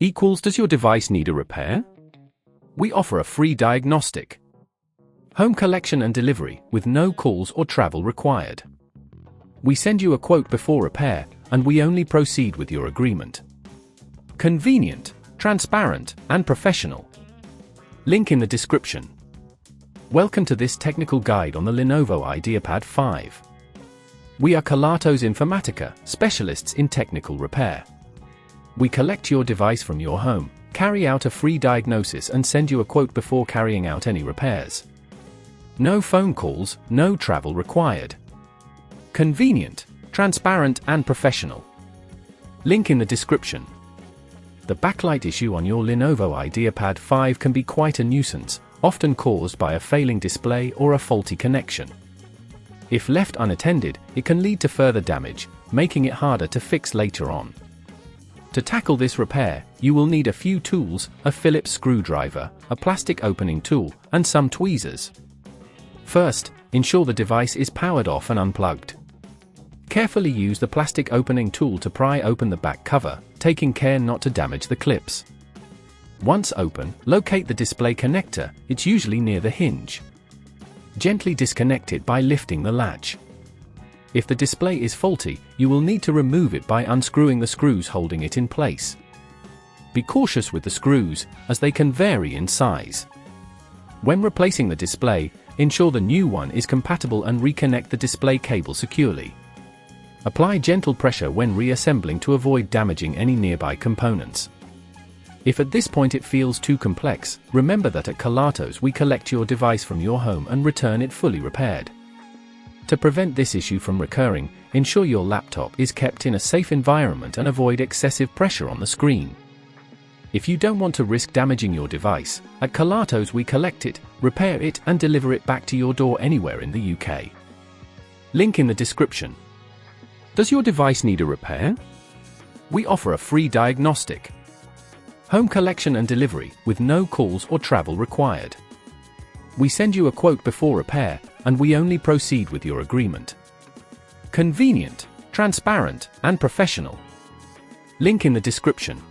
equals does your device need a repair? We offer a free diagnostic. Home collection and delivery with no calls or travel required. We send you a quote before repair, and we only proceed with your agreement. Convenient, transparent, and professional. Link in the description. Welcome to this technical guide on the Lenovo IdeaPad 5. We are Kelatos Informatica, specialists in technical repair. We collect your device from your home, carry out a free diagnosis and send you a quote before carrying out any repairs. No phone calls, no travel required. Convenient, transparent and professional. Link in the description. The backlight issue on your Lenovo IdeaPad 5 can be quite a nuisance, often caused by a failing display or a faulty connection. If left unattended, it can lead to further damage, making it harder to fix later on. To tackle this repair, you will need a few tools, a Phillips screwdriver, a plastic opening tool, and some tweezers. First, ensure the device is powered off and unplugged. Carefully use the plastic opening tool to pry open the back cover, taking care not to damage the clips. Once open, locate the display connector, it's usually near the hinge. Gently disconnect it by lifting the latch. If the display is faulty, you will need to remove it by unscrewing the screws holding it in place. Be cautious with the screws, as they can vary in size. When replacing the display, ensure the new one is compatible and reconnect the display cable securely. Apply gentle pressure when reassembling to avoid damaging any nearby components. If at this point it feels too complex, remember that at Kelatos we collect your device from your home and return it fully repaired. To prevent this issue from recurring, ensure your laptop is kept in a safe environment and avoid excessive pressure on the screen. If you don't want to risk damaging your device, at Kelatos we collect it, repair it and deliver it back to your door anywhere in the UK. Link in the description. Does your device need a repair? We offer a free diagnostic. Home collection and delivery with no calls or travel required. We send you a quote before repair, and we only proceed with your agreement. Convenient, transparent, and professional. Link in the description.